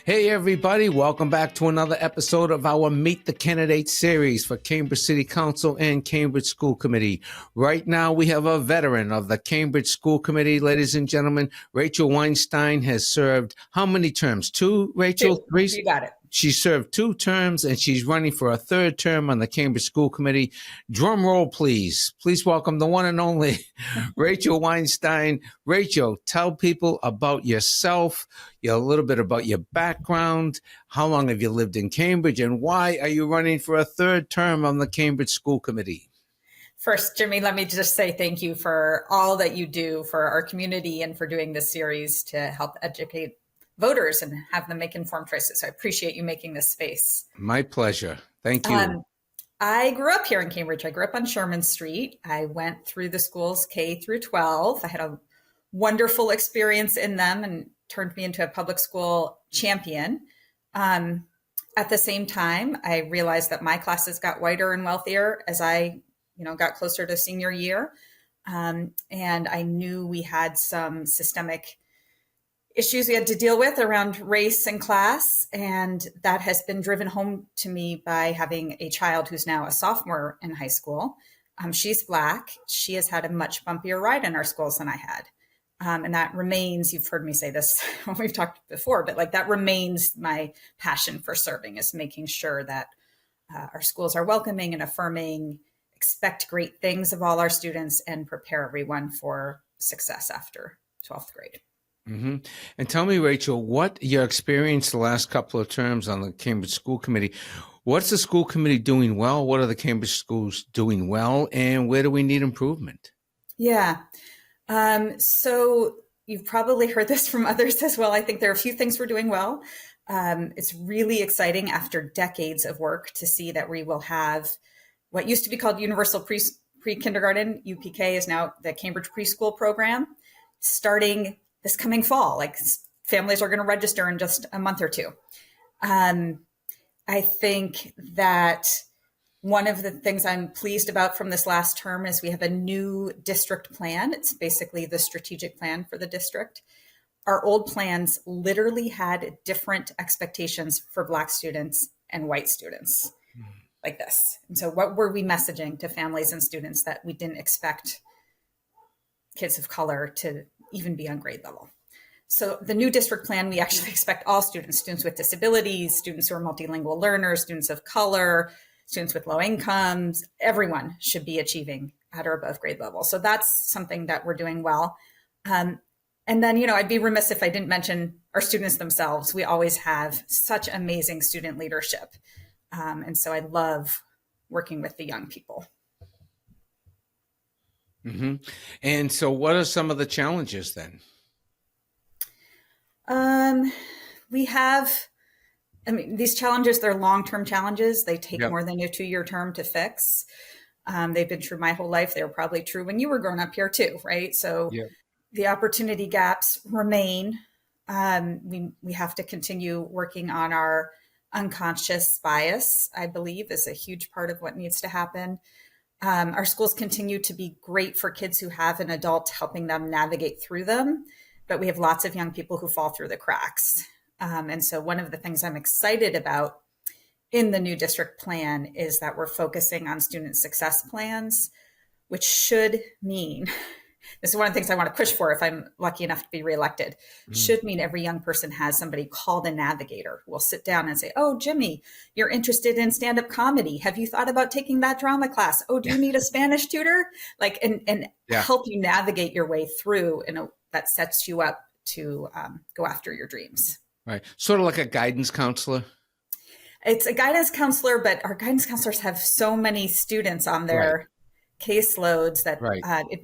Hey, everybody. Welcome back to another episode of our Meet the Candidates series for Cambridge City Council and Cambridge School Committee. Right now, we have a veteran of the Cambridge School Committee, ladies and gentlemen. Rachel Weinstein has served how many terms? Two, Rachel? Two. Three? You got it. She served 2 terms, and she's running for a 3rd term on the Cambridge School Committee. Drum roll, please. Please welcome the one and only Rachel Weinstein. Rachel, tell people about yourself, a little bit about your background, how long have you lived in Cambridge, and why are you running for a 3rd term on the Cambridge School Committee? First, Jimmy, let me just say thank you for all that you do for our community and for doing this series to help educate voters and have them make informed choices. I appreciate you making this space. My pleasure. Thank you. I grew up here in Cambridge. I grew up on Sherman Street. I went through the schools K through 12. I had a wonderful experience in them and turned me into a public school champion. At the same time, I realized that my classes got whiter and wealthier as I, got closer to senior year. And I knew we had some systemic issues we had to deal with around race and class. And that has been driven home to me by having a child who's now a sophomore in high school. She's Black. She has had a much bumpier ride in our schools than I had. And that remains, you've heard me say this when we've talked before, but that remains my passion for serving, is making sure that our schools are welcoming and affirming, expect great things of all our students, and prepare everyone for success after 12th grade. Mm-hmm. And tell me, Rachel, what your experience the last couple of terms on the Cambridge School Committee, what's the school committee doing well? What are the Cambridge schools doing well? And where do we need improvement? Yeah. So you've probably heard this from others as well. I think there are a few things we're doing well. It's really exciting after decades of work to see that we will have what used to be called Universal Pre-Kindergarten. UPK is now the Cambridge Preschool Program, starting this coming fall. Families are going to register in just a month or two. I think that one of the things I'm pleased about from this last term is we have a new district plan. It's basically the strategic plan for the district. Our old plans literally had different expectations for Black students and white students, like this. And so what were we messaging to families and students that we didn't expect kids of color to even be on grade level? So the new district plan, we actually expect all students with disabilities, students who are multilingual learners, students of color, students with low incomes, everyone should be achieving at or above grade level. So that's something that we're doing well. And then, I'd be remiss if I didn't mention our students themselves. We always have such amazing student leadership. And so I love working with the young people. Mm-hmm. And so what are some of the challenges then? These challenges, they're long-term challenges. They take more than a 2-year term to fix. They've been true my whole life. They were probably true when you were growing up here too, right? So the opportunity gaps remain. We have to continue working on our unconscious bias, I believe, is a huge part of what needs to happen. Our schools continue to be great for kids who have an adult helping them navigate through them, but we have lots of young people who fall through the cracks. And so one of the things I'm excited about in the new district plan is that we're focusing on student success plans, which should mean, this is one of the things I want to push for if I'm lucky enough to be reelected, should mean every young person has somebody called a navigator who will sit down and say, oh, Jimmy, you're interested in stand-up comedy. Have you thought about taking that drama class? Oh, do you need a Spanish tutor? And help you navigate your way through that sets you up to go after your dreams. Right. Sort of like a guidance counselor. It's a guidance counselor, but our guidance counselors have so many students on their caseloads that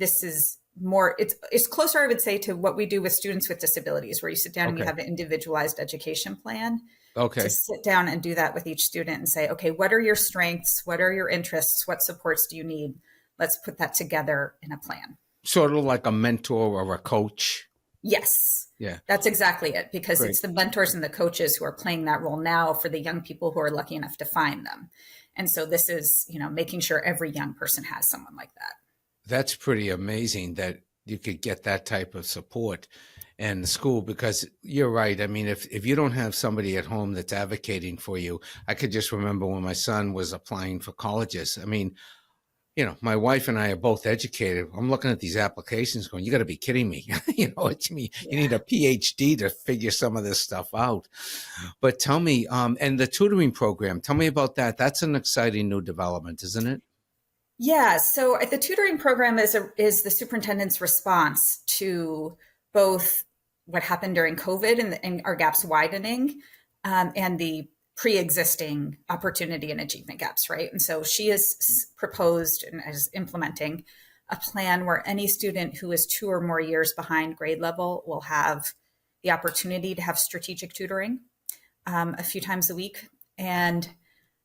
this is more, it's closer, I would say, to what we do with students with disabilities, where you sit down and you have an individualized education plan. To sit down and do that with each student and say, okay, what are your strengths? What are your interests? What supports do you need? Let's put that together in a plan. Sort of like a mentor or a coach. Yes. Yeah. That's exactly it, because it's the mentors and the coaches who are playing that role now for the young people who are lucky enough to find them. And so this is, making sure every young person has someone like that. That's pretty amazing that you could get that type of support. and the school, because you're right. I mean, if you don't have somebody at home that's advocating for you, I could just remember when my son was applying for colleges. I mean, my wife and I are both educated. I'm looking at these applications going, you got to be kidding me. It's me. You need a PhD to figure some of this stuff out. But tell me, and the tutoring program, tell me about that. That's an exciting new development, isn't it? Yeah. So the tutoring program is the superintendent's response to both what happened during COVID and our gaps widening, and the pre-existing opportunity and achievement gaps, right? And so she has proposed and is implementing a plan where any student who is 2 or more years behind grade level will have the opportunity to have strategic tutoring a few times a week. And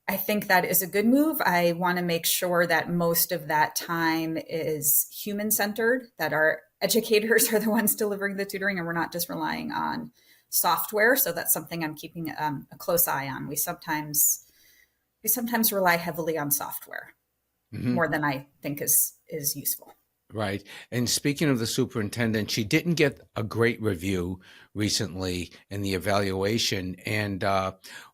I think that is a good move. I want to make sure that most of that time is human centered, that our educators are the ones delivering the tutoring and we're not just relying on software. So that's something I'm keeping a close eye on. We sometimes rely heavily on software more than I think is useful. Right. And speaking of the superintendent, she didn't get a great review recently in the evaluation. And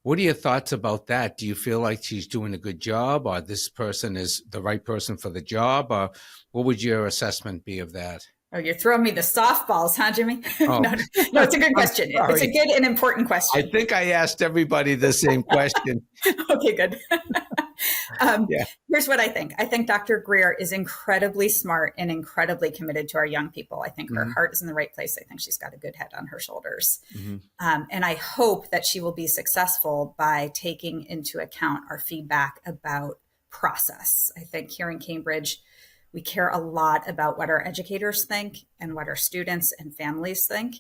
what are your thoughts about that? Do you feel like she's doing a good job, or this person is the right person for the job? Or what would your assessment be of that? Oh, you're throwing me the softballs, huh, Jimmy? Oh. No, it's a good question. It's a good and important question. I think I asked everybody the same question. Okay, good. Here's what I think. I think Dr. Greer is incredibly smart and incredibly committed to our young people. I think her heart is in the right place. I think she's got a good head on her shoulders. And I hope that she will be successful by taking into account our feedback about process. I think here in Cambridge, we care a lot about what our educators think and what our students and families think.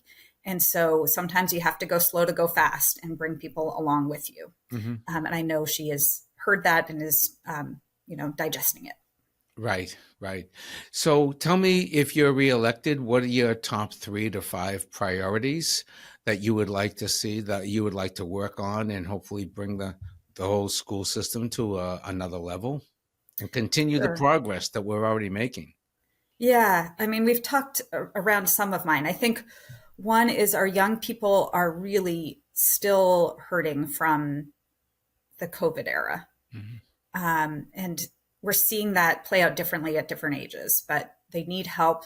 And so sometimes you have to go slow to go fast and bring people along with you. And I know she has heard that and is, digesting it. Right, right. So tell me, if you're reelected, what are your top 3 to 5 priorities that you would like to see, that you would like to work on and hopefully bring the whole school system to another level and continue the progress that we're already making? Yeah. I mean, we've talked around some of mine. I think one is our young people are really still hurting from the COVID era. And we're seeing that play out differently at different ages, but they need help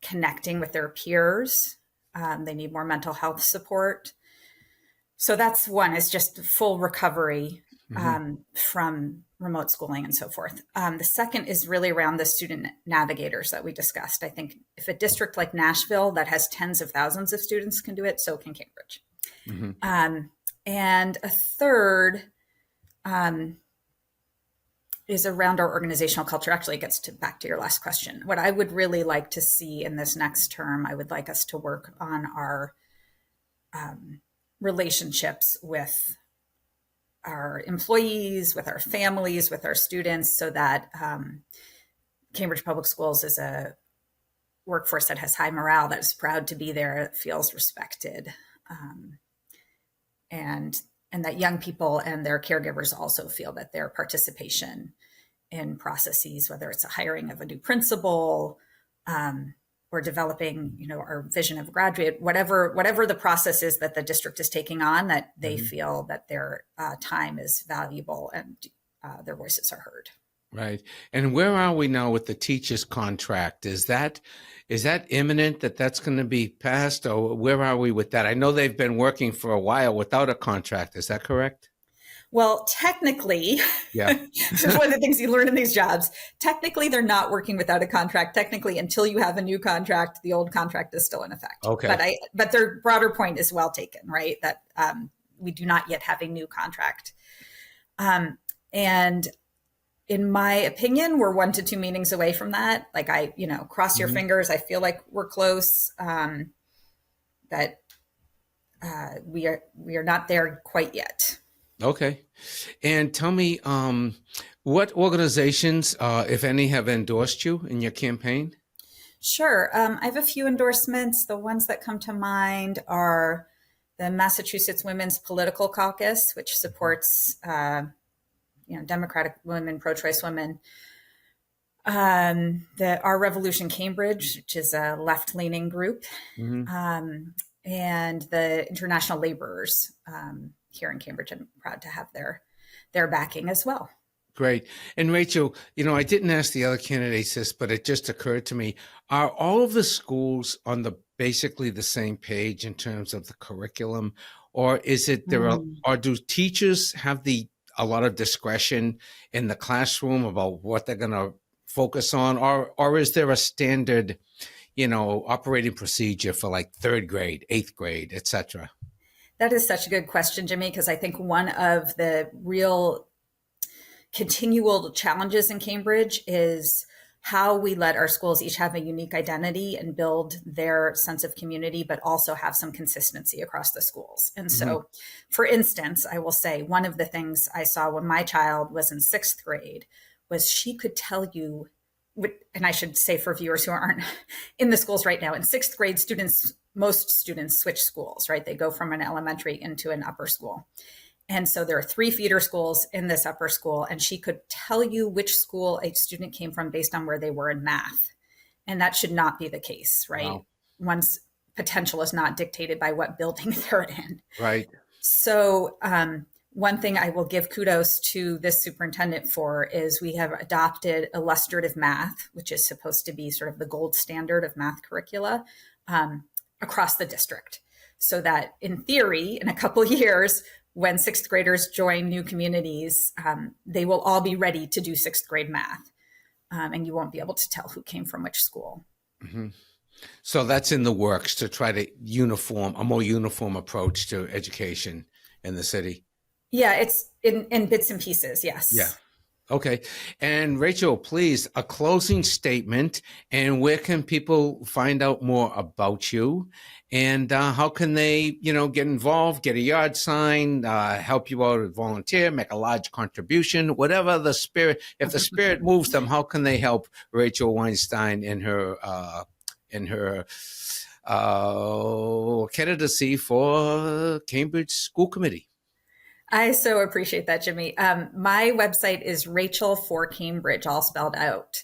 connecting with their peers. They need more mental health support. So that's one, is just full recovery from remote schooling and so forth. The second is really around the student navigators that we discussed. I think if a district like Nashville that has tens of thousands of students can do it, so can Cambridge. And a third is around our organizational culture. Actually, it gets back to your last question. What I would really like to see in this next term, I would like us to work on our relationships with our employees, with our families, with our students, so that Cambridge Public Schools is a workforce that has high morale, that is proud to be there, feels respected, and that young people and their caregivers also feel that their participation in processes, whether it's a hiring of a new principal, or developing, our vision of a graduate, whatever the process is that the district is taking on, that they feel that their time is valuable and their voices are heard. Right. And where are we now with the teacher's contract? Is that imminent, that's going to be passed, or where are we with that? I know they've been working for a while without a contract. Is that correct? Well, technically, this is one of the things you learn in these jobs. Technically, they're not working without a contract. Technically, until you have a new contract, the old contract is still in effect. Okay. But their broader point is well taken, right? That we do not yet have a new contract. And in my opinion, we're 1 to 2 meetings away from that. Like cross your fingers. I feel like we're close. That we are not there quite yet. Okay. And tell me, what organizations, if any, have endorsed you in your campaign? Sure. I have a few endorsements. The ones that come to mind are the Massachusetts Women's Political Caucus, which supports Democratic women, pro-choice women. Our Revolution Cambridge, which is a left-leaning group, and the International Laborers here in Cambridge. I'm proud to have their backing as well. Great. And Rachel, I didn't ask the other candidates this, but it just occurred to me, are all of the schools on basically the same page in terms of the curriculum? Or is it or do teachers have a lot of discretion in the classroom about what they're going to focus on? Or is there a standard, operating procedure for like third grade, eighth grade, et cetera? That is such a good question, Jimmy, because I think one of the real continual challenges in Cambridge is how we let our schools each have a unique identity and build their sense of community, but also have some consistency across the schools. And so, for instance, I will say one of the things I saw when my child was in sixth grade was she could tell you, and I should say for viewers who aren't in the schools right now, in sixth grade, most students switch schools, right? They go from an elementary into an upper school. And so there are 3 feeder schools in this upper school, and she could tell you which school a student came from based on where they were in math. And that should not be the case, right? Wow. One's potential is not dictated by what building they're in. Right. So one thing I will give kudos to this superintendent for is we have adopted illustrative math, which is supposed to be sort of the gold standard of math curricula across the district. So that in theory, in a couple of years, when sixth graders join new communities, they will all be ready to do sixth grade math. And you won't be able to tell who came from which school. Mm-hmm. So that's in the works to try to a more uniform approach to education in the city. Yeah, it's in bits and pieces. Yes. Yeah. Okay. And Rachel, please, a closing statement, and where can people find out more about you, and how can they, get involved, get a yard sign, help you out, volunteer, make a large contribution, whatever the spirit, if the spirit moves them, how can they help Rachel Weinstein in her candidacy for Cambridge School Committee? I so appreciate that, Jimmy. My website is Rachel for Cambridge, all spelled out.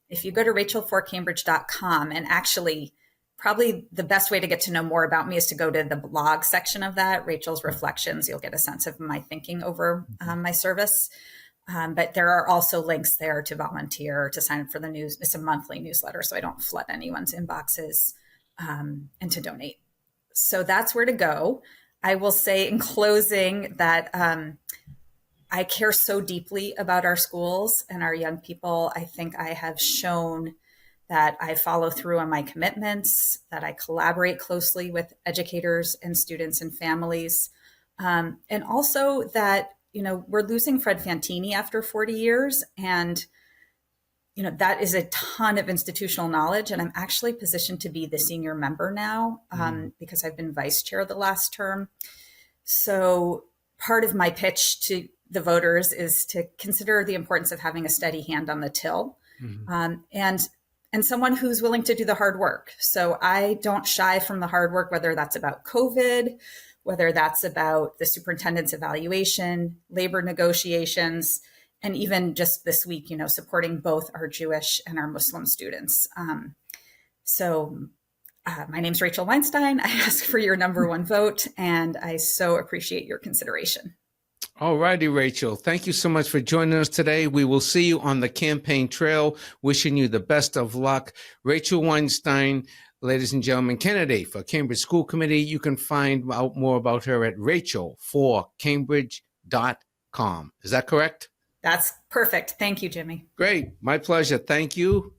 If you go to rachelforcambridge.com, and actually probably the best way to get to know more about me is to go to the blog section of that, Rachel's Reflections. You'll get a sense of my thinking over my service. But there are also links there to volunteer, to sign up for the news. It's a monthly newsletter, so I don't flood anyone's inboxes, and to donate. So that's where to go. I will say in closing that I care so deeply about our schools and our young people. I think I have shown that I follow through on my commitments, that I collaborate closely with educators and students and families, and also that, we're losing Fred Fantini after 40 years. And, that is a ton of institutional knowledge. And I'm actually positioned to be the senior member now because I've been vice chair the last term. So part of my pitch to the voters is to consider the importance of having a steady hand on the till, and someone who's willing to do the hard work. So I don't shy from the hard work, whether that's about COVID, whether that's about the superintendent's evaluation, labor negotiations, and even just this week, supporting both our Jewish and our Muslim students. My name's Rachel Weinstein. I ask for your number 1 vote, and I so appreciate your consideration. All righty, Rachel. Thank you so much for joining us today. We will see you on the campaign trail. Wishing you the best of luck. Rachel Weinstein, ladies and gentlemen, candidate for Cambridge School Committee. You can find out more about her at rachelforcambridge.com. Is that correct? That's perfect. Thank you, Jimmy. Great. My pleasure. Thank you.